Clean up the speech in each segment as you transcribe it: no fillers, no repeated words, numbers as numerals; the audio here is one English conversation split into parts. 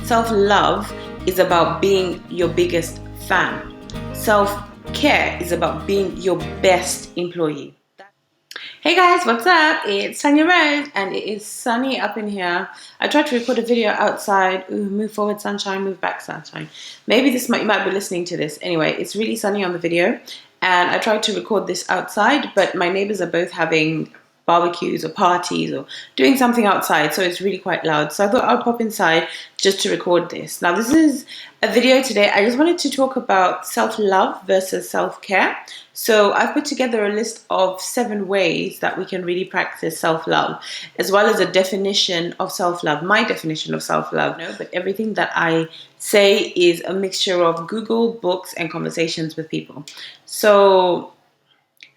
Self-love is about being your biggest fan. Self-care is about being your best employee. Hey guys, what's up? It's Tanya Rose and it is sunny up in here. I tried to record a video outside. Ooh, move forward sunshine, move back sunshine. Maybe you might be listening to this. Anyway, it's really sunny on the video and I tried to record this outside, but my neighbors are both having barbecues or parties or doing something outside, so it's really quite loud. So I thought I'll pop inside just to record this. Now this is a video today. I just wanted to talk about self-love versus self-care. So I've put together a list of 7 ways that we can really practice self-love, as well as a definition of self-love, my definition of self-love. No, but everything that I say is a mixture of Google, books, and conversations with people. So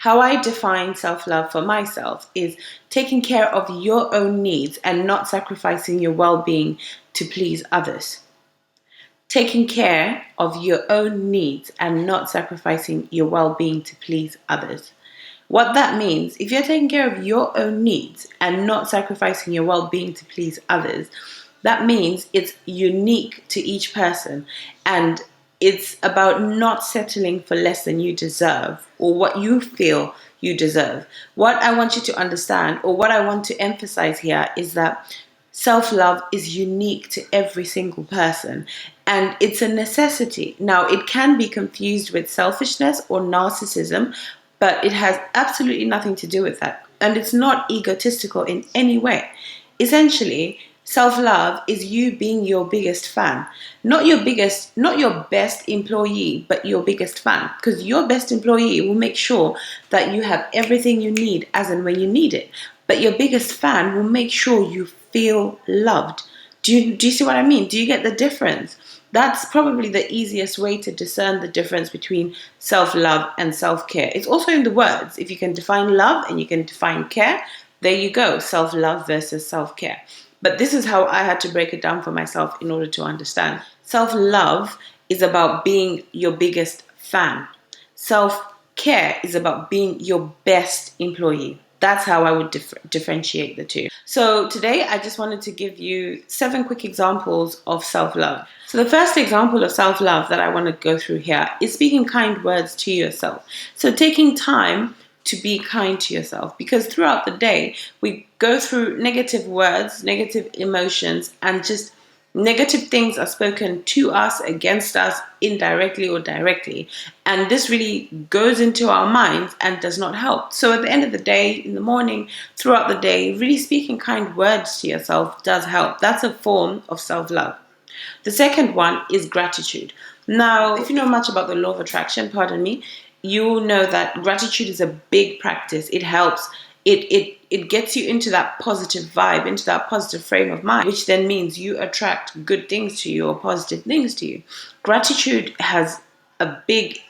how I define self-love for myself is taking care of your own needs and not sacrificing your well-being to please others. Taking care of your own needs and not sacrificing your well-being to please others. What that means, if you're taking care of your own needs and not sacrificing your well-being to please others, that means it's unique to each person and it's about not settling for less than you deserve or what you feel you deserve. What I want you to understand, or what I want to emphasize here, is that self-love is unique to every single person and it's a necessity. Now, it can be confused with selfishness or narcissism, but it has absolutely nothing to do with that. And it's not egotistical in any way. Essentially, self-love is you being your biggest fan. Not your best employee, but your biggest fan. Because your best employee will make sure that you have everything you need as and when you need it. But your biggest fan will make sure you feel loved. Do you see what I mean? Do you get the difference? That's probably the easiest way to discern the difference between self-love and self-care. It's also in the words. If you can define love and you can define care, there you go. Self-love versus self-care. But this is how I had to break it down for myself in order to understand. Self-love is about being your biggest fan. Self-care is about being your best employee. That's how I would differentiate the two. So today I just wanted to give you 7 quick examples of self-love. So the first example of self-love that I want to go through here is speaking kind words to yourself. So taking time to be kind to yourself, because throughout the day we go through negative words, negative emotions, and just negative things are spoken to us, against us, indirectly or directly. And this really goes into our minds and does not help. So at the end of the day, in the morning, throughout the day, really speaking kind words to yourself does help. That's a form of self-love. The second one is gratitude. Now, if you know much about the law of attraction, pardon me, you will know that gratitude is a big practice. It helps. It gets you into that positive vibe, into that positive frame of mind, which then means you attract good things to you or positive things to you. Gratitude has a big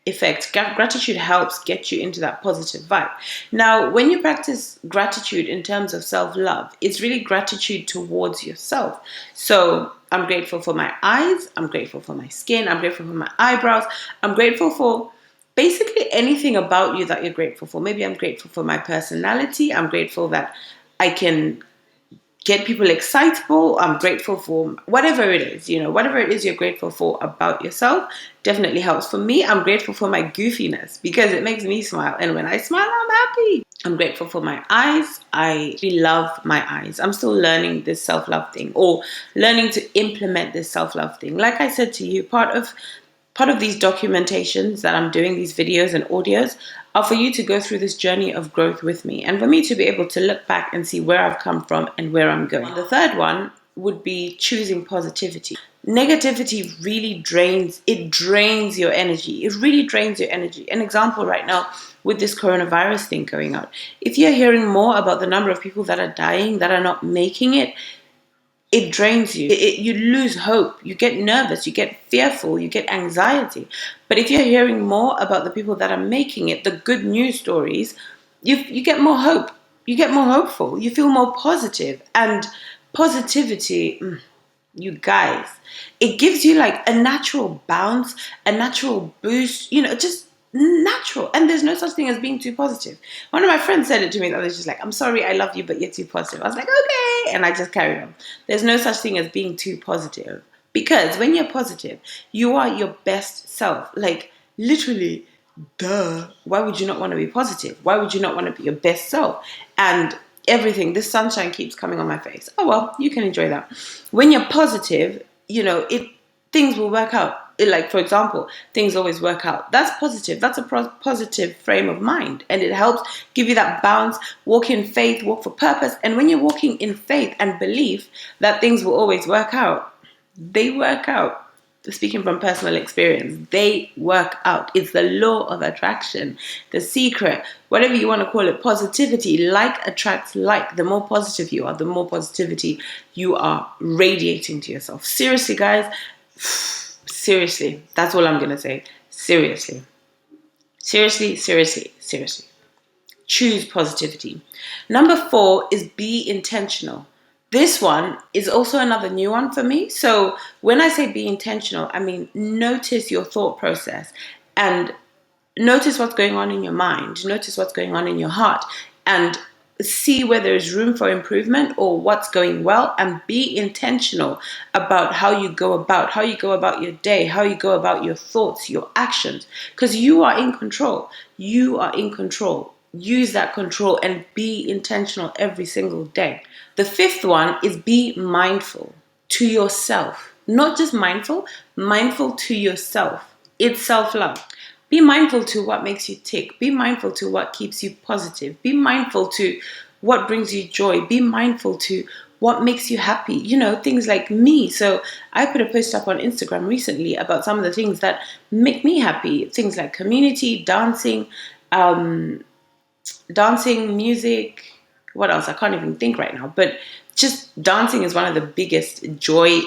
effect. Gratitude helps get you into that positive vibe. Now, when you practice gratitude in terms of self-love, it's really gratitude towards yourself. So I'm grateful for my eyes. I'm grateful for my skin. I'm grateful for my eyebrows. I'm grateful for basically anything about you that you're grateful for. Maybe I'm grateful for my personality. I'm grateful that I can get people excitable. I'm grateful for whatever it is, whatever it is you're grateful for about yourself definitely helps. For me, I'm grateful for my goofiness because it makes me smile. And when I smile, I'm happy. I'm grateful for my eyes. I really love my eyes. I'm still learning this self-love thing, or learning to implement this self-love thing. Like I said to you, part of these documentations that I'm doing, these videos and audios, are for you to go through this journey of growth with me and for me to be able to look back and see where I've come from and where I'm going. The third one would be choosing positivity. Negativity really drains your energy. It really drains your energy. An example right now with this coronavirus thing going on. If you're hearing more about the number of people that are dying, that are not making it, it drains you. You lose hope. You get nervous. You get fearful. You get anxiety. But if you're hearing more about the people that are making it, the good news stories, you get more hope. You get more hopeful. You feel more positive. And positivity, you guys, it gives you like a natural bounce, a natural boost. natural. And there's no such thing as being too positive. One of my friends said it to me that was just like, I'm sorry, I love you, but you're too positive. I was like, okay. And I just carried on. There's no such thing as being too positive. Because when you're positive, you are your best self. Like, literally, duh. Why would you not want to be positive? Why would you not want to be your best self? And everything, this sunshine keeps coming on my face. Oh, well, you can enjoy that. When you're positive, things will work out. Like, for example, things always work out. That's positive. That's a positive frame of mind. And it helps give you that bounce, walk in faith, walk for purpose. And when you're walking in faith and belief that things will always work out, they work out. Speaking from personal experience, they work out. It's the law of attraction, the secret, whatever you want to call it, positivity. Like attracts like. The more positive you are, the more positivity you are radiating to yourself. Seriously, guys, seriously, that's all I'm going to say. Seriously. Seriously, seriously, seriously. Choose positivity. Number 4 is be intentional. This one is also another new one for me. So when I say be intentional, I mean notice your thought process and notice what's going on in your mind, notice what's going on in your heart, and see where there's room for improvement or what's going well, and be intentional about how you go about your day, how you go about your thoughts, your actions, because you are in control. You are in control. Use that control and be intentional every single day. The 5th one is be mindful to yourself. Not just mindful to yourself. It's self-love. Be mindful to what makes you tick. Be mindful to what keeps you positive. Be mindful to what brings you joy. Be mindful to what makes you happy. Things like me. So I put a post up on Instagram recently about some of the things that make me happy. Things like community, dancing, music, what else? I can't even think right now. But just dancing is one of the biggest joy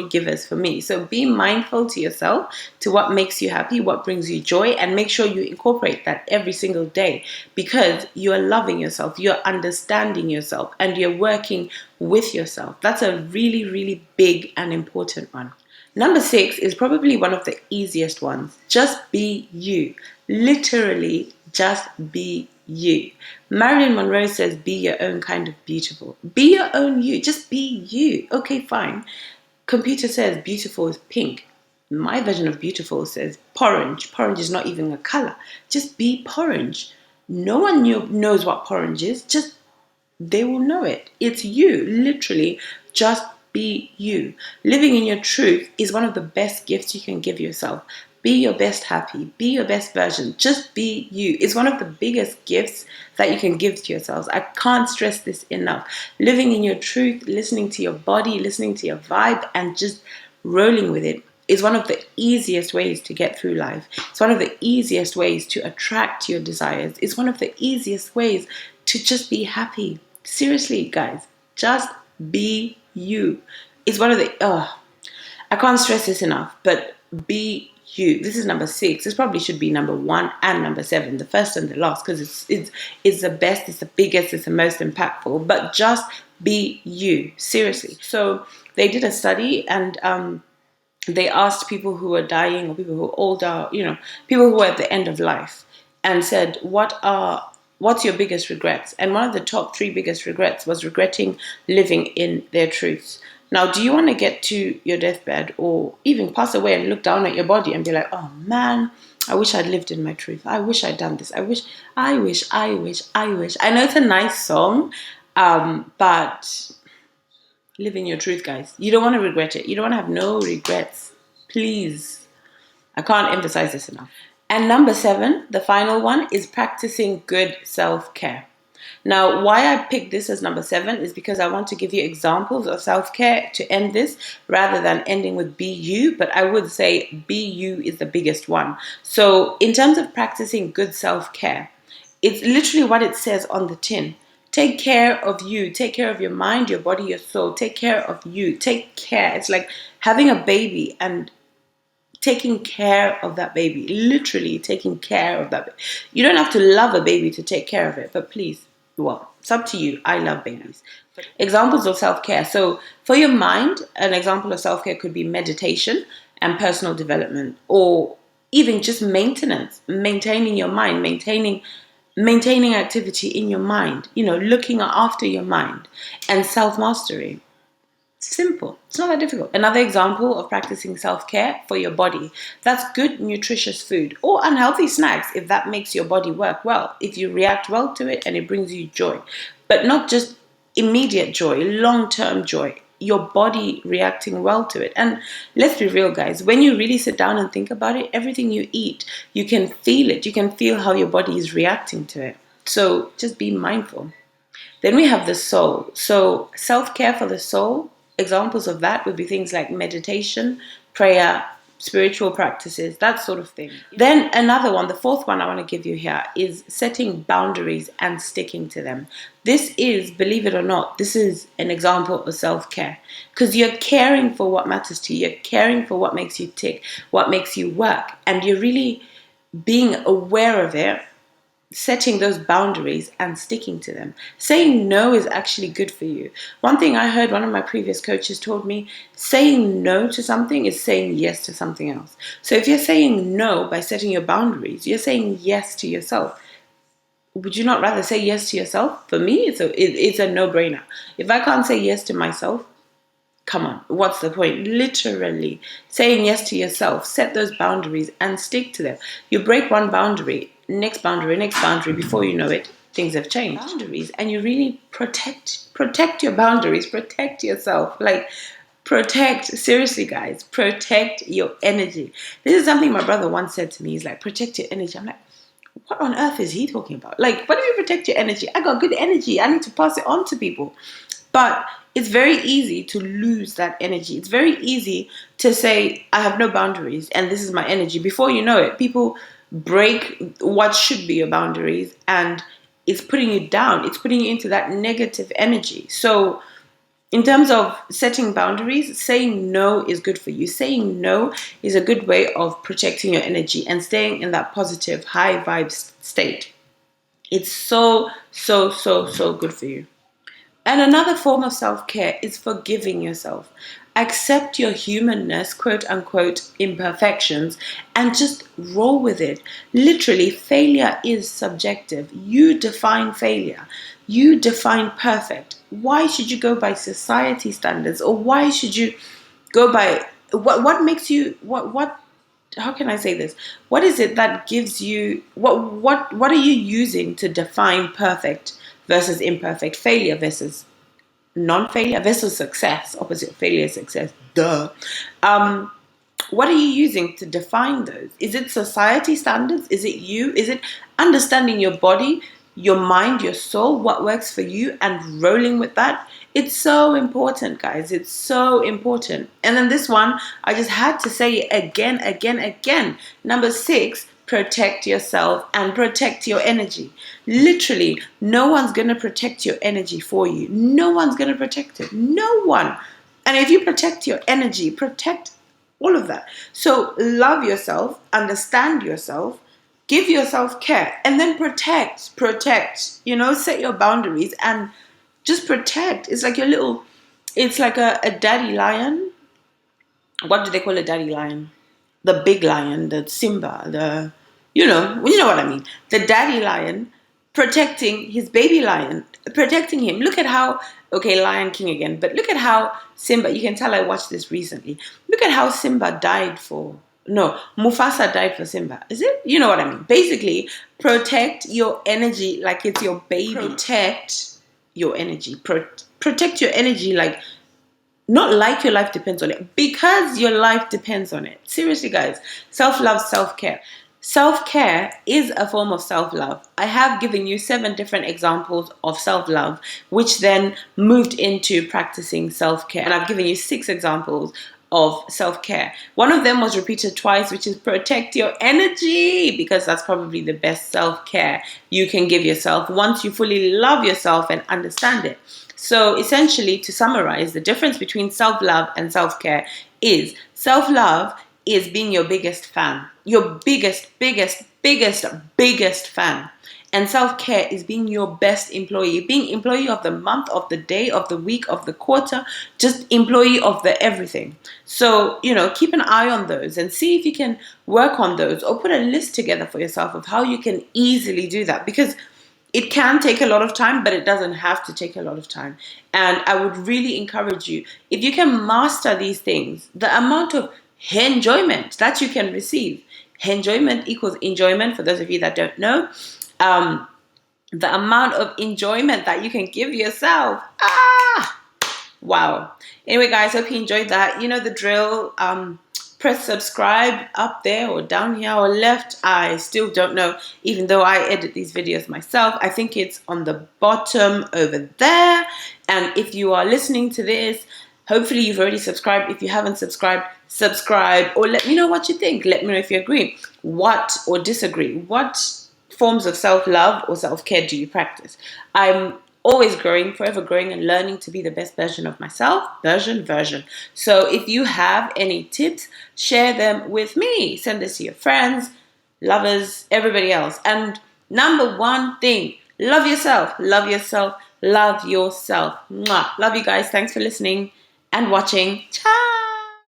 givers for me. So be mindful to yourself, to what makes you happy, what brings you joy, and make sure you incorporate that every single day, because you're loving yourself, you're understanding yourself, and you're working with yourself. That's a really, really big and important one. Number 6 is probably one of the easiest ones. Just be you. Literally, just be you. Marilyn Monroe says, be your own kind of beautiful. Be your own you. Just be you. Okay, fine. Computer says beautiful is pink. My version of beautiful says porridge. Porridge is not even a color. Just be porridge. No one knows what porridge is. Just they will know it. It's you. Literally, just be you. Living in your truth is one of the best gifts you can give yourself. Be your best happy. Be your best version. Just be you. It's one of the biggest gifts that you can give to yourselves. I can't stress this enough. Living in your truth, listening to your body, listening to your vibe, and just rolling with it is one of the easiest ways to get through life. It's one of the easiest ways to attract your desires. It's one of the easiest ways to just be happy. Seriously, guys, just be you. It's one of the, I can't stress this enough, but be you. This is number 6. This probably should be number 1 and number 7, the first and the last, because it's the best, it's the biggest, it's the most impactful. But just be you. Seriously. So they did a study, and they asked people who were dying, or people who were older, people who were at the end of life, and said, what's your biggest regrets? And one of the top 3 biggest regrets was regretting living in their truths. Now, do you want to get to your deathbed or even pass away and look down at your body and be like, oh man, I wish I'd lived in my truth. I wish I'd done this. I wish. I know it's a nice song, but live in your truth, guys. You don't want to regret it. You don't want to have no regrets. Please. I can't emphasize this enough. And number 7, the final one, is practicing good self-care. Now, why I picked this as number 7 is because I want to give you examples of self-care to end this, rather than ending with be you. But I would say be you is the biggest one. So in terms of practicing good self-care, it's literally what it says on the tin. Take care of you. Take care of your mind, your body, your soul. Take care of you. Take care. It's like having a baby and taking care of that baby. Literally taking care of that baby. You don't have to love a baby to take care of it, but please, well, it's up to you. I love babies. Examples of self-care. So for your mind, an example of self-care could be meditation and personal development, or even just maintenance, maintaining your mind, maintaining activity in your mind, looking after your mind, and self-mastery. Simple. It's not that difficult. Another example of practicing self-care for your body. That's good, nutritious food or unhealthy snacks if that makes your body work well. If you react well to it and it brings you joy. But not just immediate joy, long-term joy. Your body reacting well to it. And let's be real, guys. When you really sit down and think about it, everything you eat, you can feel it. You can feel how your body is reacting to it. So just be mindful. Then we have the soul. So self-care for the soul, examples of that would be things like meditation, prayer, spiritual practices, that sort of thing. Then another one, the fourth one I want to give you here is setting boundaries and sticking to them. This is, believe it or not, this is an example of self-care because you're caring for what matters to you. You're caring for what makes you tick, what makes you work, and you're really being aware of it, setting those boundaries and sticking to them. Saying no is actually good for you. One thing I heard one of my previous coaches told me, saying no to something is saying yes to something else. So if you're saying no by setting your boundaries, you're saying yes to yourself. Would you not rather say yes to yourself? For me, it's a no-brainer. If I can't say yes to myself, come on, what's the point? Literally saying yes to yourself, set those boundaries and stick to them. You break one boundary, next boundary, before you know it, things have changed. Boundaries, and you really protect your boundaries, protect yourself. Like, seriously, guys, protect your energy. This is something my brother once said to me. He's like, protect your energy. I'm like, what on earth is he talking about? Like, what do you protect your energy? I got good energy. I need to pass it on to people. But it's very easy to lose that energy. It's very easy to say, I have no boundaries and this is my energy. Before you know it, people break what should be your boundaries and it's putting you down. It's putting you into that negative energy. So in terms of setting boundaries, saying no is good for you. Saying no is a good way of protecting your energy and staying in that positive, high vibe state. It's so, so, so, so good for you. And another form of self-care is forgiving yourself. Accept your humanness, quote unquote, imperfections, and just roll with it. Literally, failure is subjective. You define failure. You define perfect. Why should you go by society standards? Or why should you go by what makes you what how can I say this? What is it that gives you what are you using to define perfect versus imperfect, failure versus non-failure versus success, opposite failure, success, duh. What are you using to define those? Is it society standards? Is it you? Is it understanding your body, your mind, your soul, what works for you and rolling with that? It's so important, guys. It's so important. And then this one, I just had to say it again. Number 6, protect yourself and protect your energy. Literally, no one's going to protect your energy for you. No one's going to protect it. No one. And if you protect your energy, protect all of that. So love yourself, understand yourself, give yourself care, and then protect, set your boundaries and just protect. It's like it's like a daddy lion. What do they call a daddy lion? The big lion, the Simba, you know what I mean. The daddy lion protecting his baby lion, protecting him. Look at how, okay, Lion King again, but look at how Simba, you can tell I watched this recently. Look at how Mufasa died for Simba. Is it? You know what I mean. Basically, protect your energy like it's your baby. Protect your energy. Protect your energy not like your life depends on it, because your life depends on it. Seriously, guys, self-love, self-care. Self-care is a form of self-love. I have given you 7 different examples of self-love, which then moved into practicing self-care. And I've given you 6 examples of self-care. One of them was repeated twice, which is protect your energy, because that's probably the best self-care you can give yourself once you fully love yourself and understand it. So essentially, to summarize, the difference between self-love and self-care is self-love is being your biggest fan, your biggest fan. And self-care is being your best employee, being employee of the month, of the day, of the week, of the quarter, just employee of the everything. So, keep an eye on those and see if you can work on those, or put a list together for yourself of how you can easily do that, because it can take a lot of time, but it doesn't have to take a lot of time. And I would really encourage you, if you can master these things, the amount of enjoyment that you can receive. Enjoyment equals enjoyment, for those of you that don't know. Um, the amount of enjoyment that you can give yourself. Wow. Anyway, guys, hope you enjoyed that. You know the drill. Press subscribe up there or down here or left. I still don't know, even though I edit these videos myself. I think it's on the bottom over there. And if you are listening to this, hopefully you've already subscribed. If you haven't subscribed, subscribe, or let me know what you think. Let me know if you agree, what or disagree. What forms of self-love or self-care do you practice? I'm always growing, forever growing and learning to be the best version of myself. Version. So if you have any tips, share them with me. Send this to your friends, lovers, everybody else. And number one thing, love yourself. Love yourself. Love yourself. Mwah. Love you guys. Thanks for listening and watching. Ciao.